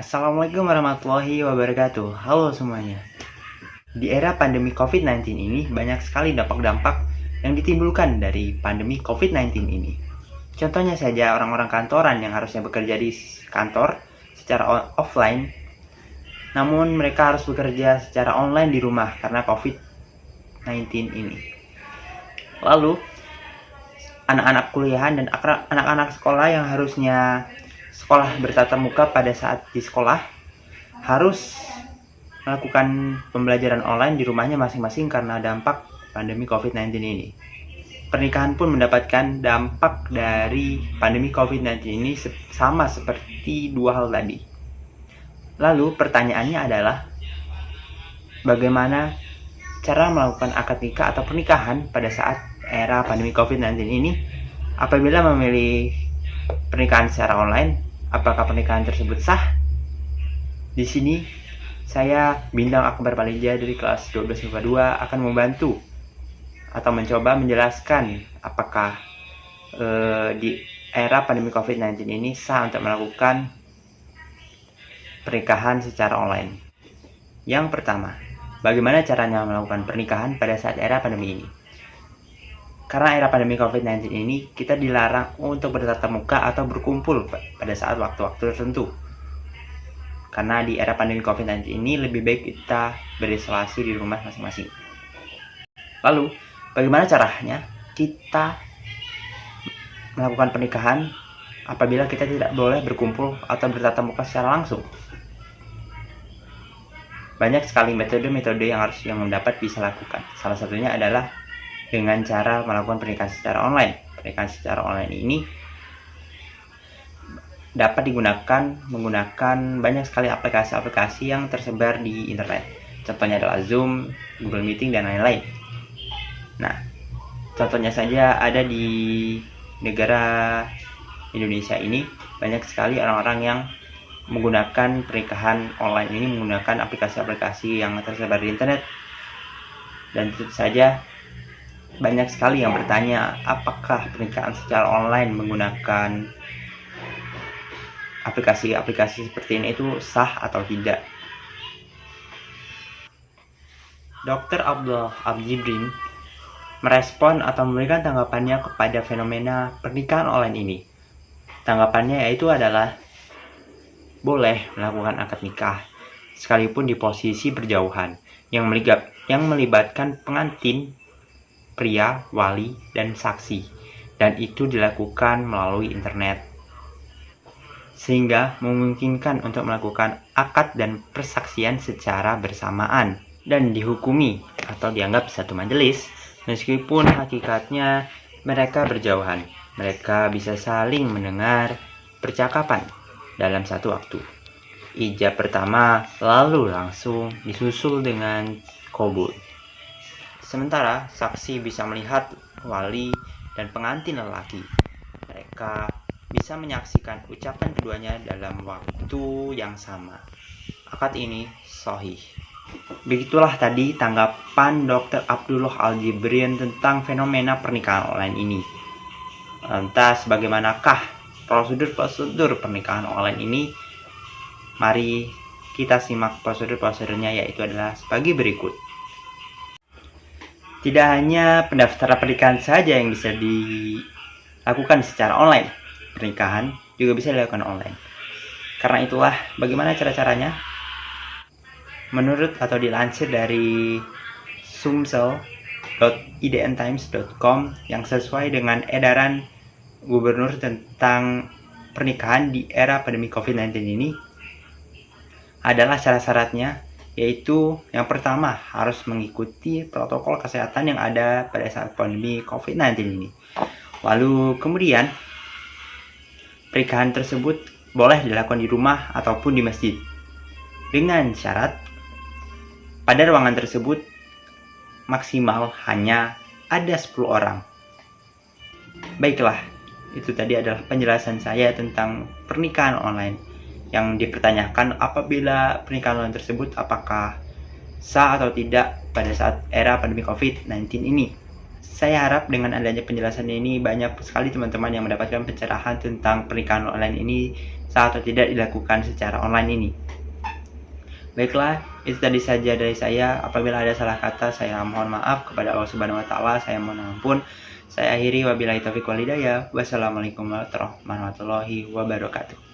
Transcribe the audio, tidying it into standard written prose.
Assalamualaikum warahmatullahi wabarakatuh. Halo semuanya. Di era pandemi COVID-19 ini, banyak sekali dampak-dampak yang ditimbulkan dari pandemi COVID-19 ini. Contohnya saja orang-orang kantoran yang harusnya bekerja di kantor secara offline, namun mereka harus bekerja secara online di rumah karena COVID-19 ini. Lalu, anak-anak kuliahan dan anak-anak sekolah yang harusnya sekolah bertatap muka pada saat di sekolah harus melakukan pembelajaran online di rumahnya masing-masing karena dampak pandemi COVID-19 ini. Pernikahan pun mendapatkan dampak dari pandemi COVID-19 ini sama seperti dua hal tadi. Lalu pertanyaannya adalah bagaimana cara melakukan akad nikah atau pernikahan pada saat era pandemi COVID-19 ini? Apabila memilih pernikahan secara online, apakah pernikahan tersebut sah? Di sini saya Bintang Akbar Palija dari kelas 12 IPA 2 akan membantu atau mencoba menjelaskan apakah di era pandemi COVID-19 ini sah untuk melakukan pernikahan secara online. Yang pertama, bagaimana caranya melakukan pernikahan pada saat era pandemi ini? Karena era pandemi COVID-19 ini, kita dilarang untuk bertatap muka atau berkumpul pada saat waktu-waktu tertentu. Karena di era pandemi COVID-19 ini, lebih baik kita berisolasi di rumah masing-masing. Lalu, bagaimana caranya kita melakukan pernikahan apabila kita tidak boleh berkumpul atau bertatap muka secara langsung? Banyak sekali metode-metode yang dapat bisa lakukan. Salah satunya adalah dengan cara melakukan pernikahan secara online. Pernikahan secara online ini dapat digunakan menggunakan banyak sekali aplikasi-aplikasi yang tersebar di internet. Contohnya adalah Zoom, Google Meeting, dan lain-lain. Nah, contohnya saja ada di negara Indonesia ini, banyak sekali orang-orang yang menggunakan pernikahan online ini menggunakan aplikasi-aplikasi yang tersebar di internet. Dan tentu saja banyak sekali yang bertanya, apakah pernikahan secara online menggunakan aplikasi-aplikasi seperti ini itu sah atau tidak? Dr. Abdullah Al-Jibrin merespon atau memberikan tanggapannya kepada fenomena pernikahan online ini. Tanggapannya yaitu adalah boleh melakukan akad nikah sekalipun di posisi berjauhan yang melibatkan pengantin pria, wali, dan saksi, dan itu dilakukan melalui internet, sehingga memungkinkan untuk melakukan akad dan persaksian secara bersamaan dan dihukumi atau dianggap satu majelis meskipun hakikatnya mereka berjauhan. Mereka bisa saling mendengar percakapan dalam satu waktu. Ijab pertama lalu langsung disusul dengan qabul. Sementara saksi bisa melihat wali dan pengantin lelaki. Mereka bisa menyaksikan ucapan keduanya dalam waktu yang sama. Akad ini sahih. Begitulah tadi tanggapan Dr. Abdullah Al-Jibrin tentang fenomena pernikahan online ini. Lantas bagaimanakah prosedur-prosedur pernikahan online ini? Mari kita simak prosedur-prosedurnya, yaitu adalah sebagai berikut. Tidak hanya pendaftaran pernikahan saja yang bisa dilakukan secara online, pernikahan juga bisa dilakukan online. Karena itulah, bagaimana cara-caranya? Menurut atau dilansir dari sumsel.idntimes.com yang sesuai dengan edaran gubernur tentang pernikahan di era pandemi COVID-19 ini, adalah syarat-syaratnya, yaitu yang pertama harus mengikuti protokol kesehatan yang ada pada saat pandemi COVID-19 ini. Lalu kemudian pernikahan tersebut boleh dilakukan di rumah ataupun di masjid dengan syarat pada ruangan tersebut maksimal hanya ada 10 orang. Baiklah, itu tadi adalah penjelasan saya tentang pernikahan online yang dipertanyakan apabila pernikahan online tersebut apakah sah atau tidak pada saat era pandemi COVID-19 ini. Saya harap dengan adanya penjelasan ini banyak sekali teman-teman yang mendapatkan pencerahan tentang pernikahan online ini sah atau tidak dilakukan secara online ini. Baiklah, itu tadi saja dari saya. Apabila ada salah kata, saya mohon maaf kepada Allah Subhanahu wa taala, saya mohon ampun. Saya akhiri, wabillahi taufiq wal hidayah. Wassalamualaikum warahmatullahi wabarakatuh.